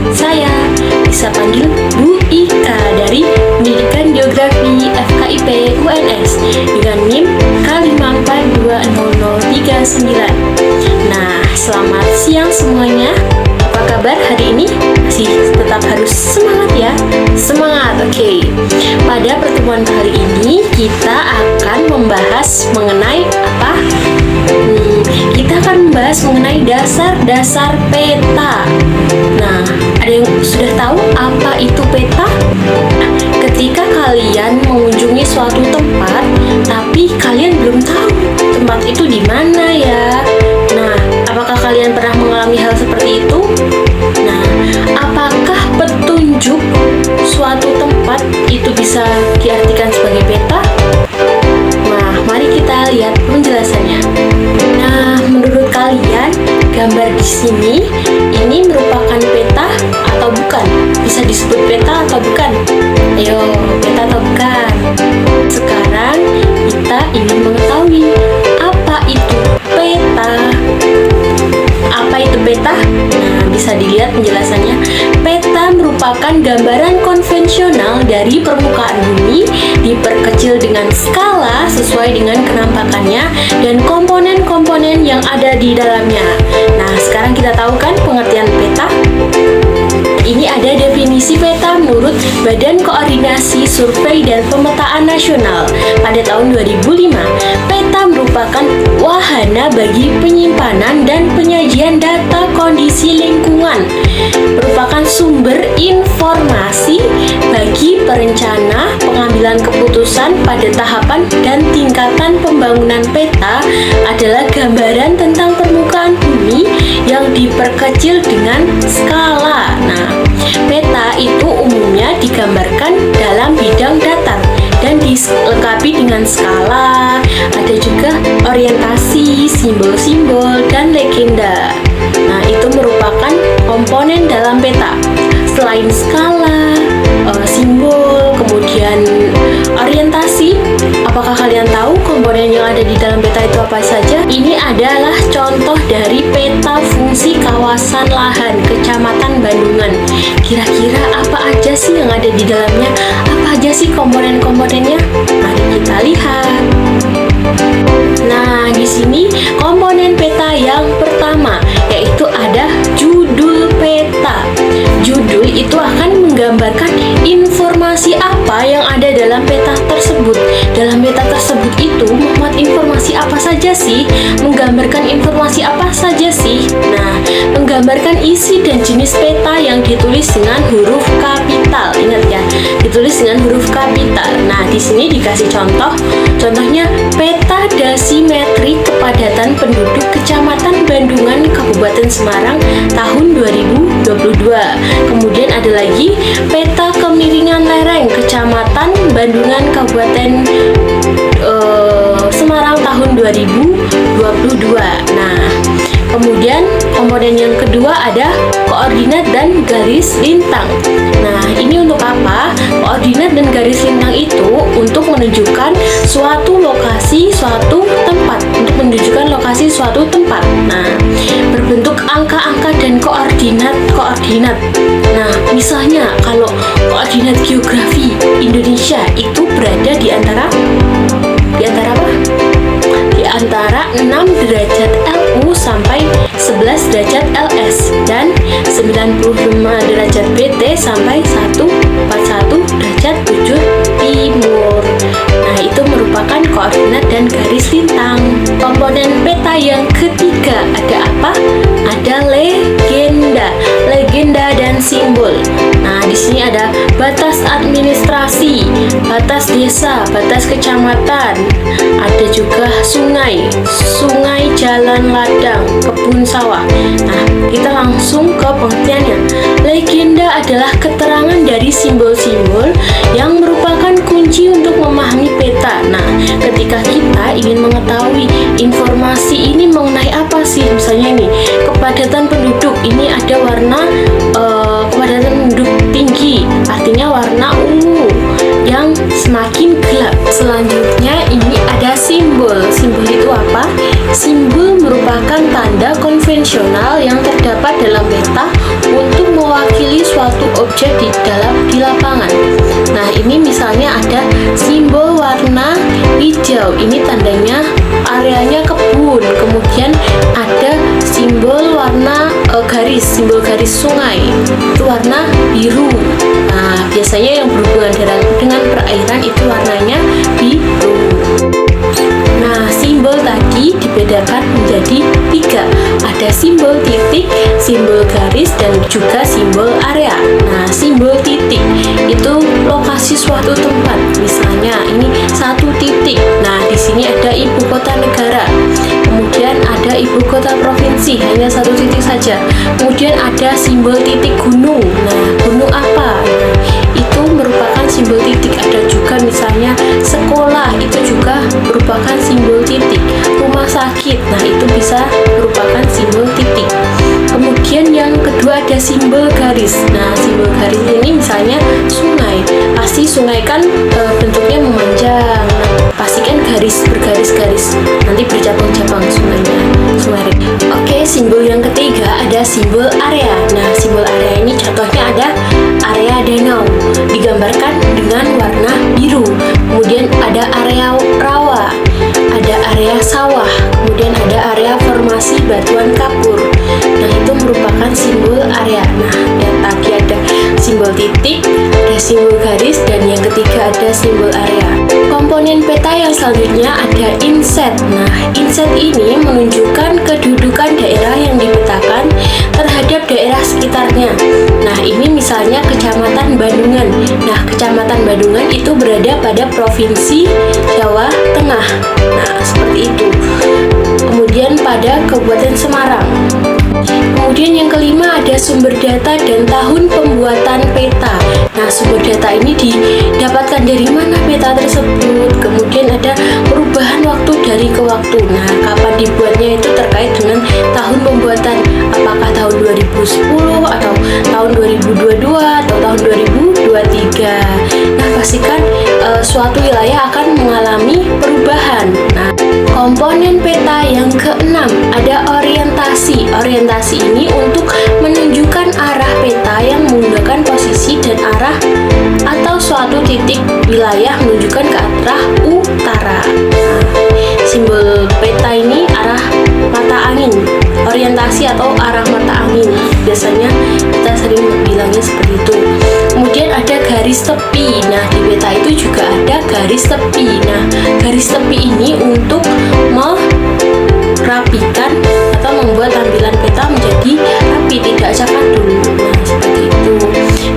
Saya bisa panggil Bu Ika dari Pendidikan Geografi FKIP UNS dengan NIM K542039. Nah, selamat siang semuanya. Apa kabar hari ini? Masih tetap harus semangat ya. Semangat, oke. Pada pertemuan kali ini kita akan membahas mengenai apa? Kita akan membahas mengenai dasar-dasar peta. Nah, ada yang sudah tahu apa itu peta? Ketika kalian mengunjungi suatu tempat, tapi kalian belum tahu tempat itu di mana ya. Nah, apakah kalian pernah mengalami hal seperti itu? Nah, apakah petunjuk suatu tempat itu bisa diartikan sebagai peta? Nah, mari kita lihat penjelasannya. Nah, menurut kalian, gambar di sini ini merupakan peta atau bukan? Bisa disebut peta atau bukan? Ayo, peta atau bukan? Sekarang kita ingin mengetahui apa itu peta. Apa itu peta? Nah, bisa dilihat penjelasannya. Peta merupakan gambaran konvensional dari permukaan bumi, diperkecil dengan skala sesuai dengan kenampakannya dan komponen-komponen yang ada di dalamnya. Nah, sekarang kita tahu kan pengertian peta? Ini ada definisi peta menurut Badan Koordinasi Survei dan Pemetaan Nasional pada tahun 2005. Peta merupakan wahana bagi penyimpanan dan penyajian data kondisi lingkungan, merupakan sumber informasi bagi perencana pengambilan keputusan pada tahapan dan tingkatan pembangunan. Peta adalah gambaran tentang permukaan bumi yang diperkecil dengan skala. Nah, peta itu umumnya digambarkan dalam bidang datar dan dilengkapi dengan skala. Ada juga orientasi, simbol-simbol, dan legenda. Nah, itu merupakan komponen dalam peta. Selain skala, simbol, kemudian orientasi, apakah kalian tahu komponen yang ada di dalam peta itu apa saja? Ini adalah contoh dari peta fungsi kawasan lahan Kecamatan Bandungan. Kira-kira apa aja sih yang ada di dalamnya? Apa aja sih komponen-komponennya? Mari kita lihat. Nah, di sini komponen peta yang pertama yaitu ada judul peta. Judul itu akan menggambarkan informasi apa yang ada dalam peta tersebut. Dalam peta tersebut itu memuat informasi apa saja sih? Menggambarkan informasi apa saja sih? Nah, menggambarkan isi dan jenis peta yang ditulis dengan huruf kapital. Ingat ya, ditulis dengan huruf kapital. Nah, di sini dikasih contoh. Contohnya peta dasimetri kepadatan penduduk Kecamatan Bandungan Kabupaten Semarang tahun 2022. Kemudian ada lagi peta kemiringan lereng Kecamatan Bandungan Kabupaten Semarang tahun 2022. Nah, kemudian komponen yang kedua ada koordinat dan garis lintang. Nah, ini untuk apa? Koordinat dan garis lintang itu untuk menunjukkan suatu lokasi, suatu tempat. Untuk menunjukkan lokasi suatu tempat. Nah, berbentuk angka-angka dan koordinat. Nah, misalnya kalau koordinat geografi Indonesia itu berada di antara apa? Di antara 6 derajat LU sampai 11 derajat LS dan 95 derajat BT sampai 141 derajat bujur timur. Nah, itu merupakan koordinat dan garis lintang. Komponen peta yang ketiga ada apa? Ada legenda dan simbol. Nah, di sini ada batas administrasi, batas desa, batas kecamatan. Ada juga sungai, jalan ladang, kebun sawah. Nah, kita langsung ke pengertiannya. Legenda adalah keterangan dari simbol-simbol yang merupakan kunci untuk memahami peta. Nah, ketika kita ingin mengetahui informasi ini mengenai apa sih, misalnya ini kepadatan penduduk, ini ada warna kepadatan penduduk tinggi, artinya warna ungu yang semakin gelap. Selanjutnya ini ada simbol. Simbol itu apa? Simbol merupakan tanda konvensional yang terdapat dalam peta untuk mewakili suatu objek di lapangan. Nah, ini misalnya ada simbol warna hijau, ini tandanya areanya kebun. Kemudian ada simbol warna simbol garis sungai, itu warna biru. Nah, biasanya yang berhubungan dengan perairan itu warnanya biru. Nah, simbol tadi dibedakan menjadi 3. Ada simbol titik, simbol garis, dan juga simbol area. Nah, simbol titik itu lokasi suatu tempat. Misalnya ini 1 titik. Nah, di sini ada ibu kota negara. Kemudian ada ibu kota provinsi, hanya 1 titik saja. Kemudian ada simbol titik gunung. Nah, gunung apa? Nah, itu merupakan simbol titik. Ada juga misalnya sekolah, itu juga merupakan simbol titik. Rumah sakit, nah itu bisa merupakan simbol titik. Kemudian yang kedua ada simbol garis. Nah, simbol garis ini misalnya sungai. Pasti sungai kan bentuknya memanjang. Nah, pastikan bergaris-garis. Nanti bercabang-cabang sungainya. Sungai. Oke, simbol yang ketiga ada simbol area. Nah, simbol area ini contohnya ada area danau, digambarkan dengan warna biru. Kemudian ada area rawa, ada area sawah, kemudian ada area formasi batuan kapur. Nah, itu merupakan simbol area. Nah, yang tadi ada simbol titik, ada simbol garis, dan yang ketiga ada simbol area. Komponen peta yang selanjutnya ada inset. Nah, inset ini menunjukkan kedudukan daerah yang dipetakan terhadap daerah sekitarnya. Nah, ini misalnya Kecamatan Bandungan. Nah, Kecamatan Bandungan itu berada pada Provinsi Jawa Tengah. Nah, seperti itu. Kemudian pada Kabupaten Semarang. Kemudian yang kelima ada sumber data dan tahun pembuatan peta. Nah, sumber data ini didapatkan dari mana peta tersebut. Kemudian ada perubahan waktu dari ke waktu. Nah, kapan dibuatnya itu terkait dengan tahun pembuatan. Apakah tahun 2010 atau tahun 2022 atau tahun 2023. Nah, pastikan suatu wilayah akan mengalami perubahan. Nah, komponen peta yang keenam ada orientasi. Orientasi ini untuk menunjukkan arah peta yang menggunakan posisi dan arah atau suatu titik wilayah menunjukkan ke arah utara. Nah, simbol peta ini arah mata angin, orientasi atau arah mata angin. Biasanya kita sering bilangnya seperti itu. Kemudian ada garis tepi. Nah, di peta itu juga ada garis tepi. Nah, garis tepi ini untuk merapikan atau membuat tampilan peta menjadi rapi, tidak acak adul. Nah, seperti itu.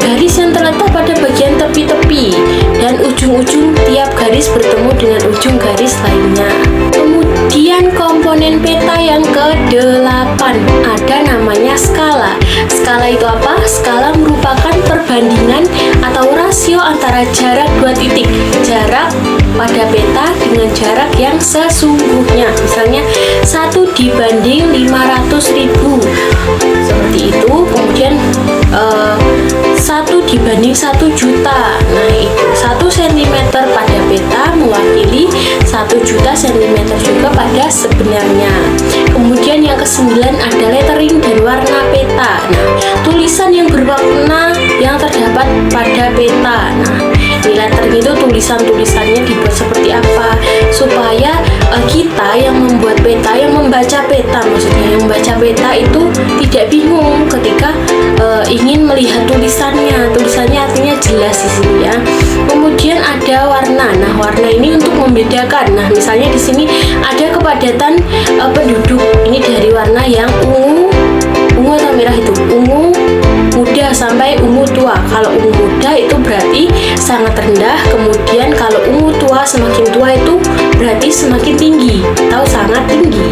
Garis yang terletak pada bagian tepi-tepi dan ujung-ujung tiap garis bertemu dengan ujung garis lainnya. Kemudian komponen peta yang ke-8 ada namanya skala. Skala itu apa? Skala merupakan perbandingan atau rasio antara jarak 2 titik. Jarak pada peta dengan jarak yang sesungguhnya. Misalnya 1 dibanding 500.000. Seperti itu. Kemudian 1 dibanding 1 juta. Nah, itu 1 cm pada peta mewakili 1 juta cm juga pada sebenarnya. Kemudian yang ke-9 ada lettering dan warna peta. Nah, tulisan yang berwarna yang terdapat pada peta. Nah, di lettering itu tulisannya dibuat seperti apa supaya kita yang membuat peta, yang membaca peta, maksudnya yang membaca peta itu tidak bingung ketika ingin melihat tulisannya. Tulisannya artinya jelas di sini ya. Kemudian ada warna. Nah, warna ini untuk membedakan. Nah, misalnya di sini ada kepadatan penduduk. Ini dari warna yang ungu atau merah itu. Ungu muda sampai ungu tua. Kalau ungu muda itu berarti sangat rendah. Kemudian kalau ungu tua, semakin tua itu berarti semakin tinggi atau sangat tinggi.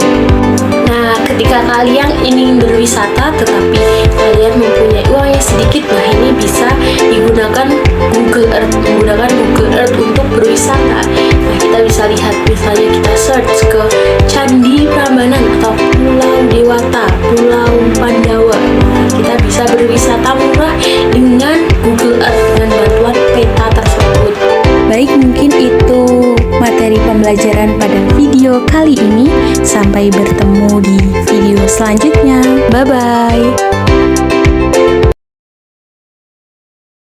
Nah, ketika kalian ingin berwisata tetapi kalian mempunyai uangnya sedikit, nah ini bisa digunakan Google Earth untuk berwisata. Nah, kita bisa lihat, misalnya kita search ke Candi Prambanan atau Pulau Dewata, Pulau Pandawa. Nah, kita bisa berwisata murah dengan Google Earth dengan bantuan peta tersebut. Baik, mungkin itu materi pembelajaran pada video kali ini. Sampai bertemu di video selanjutnya. Bye-bye.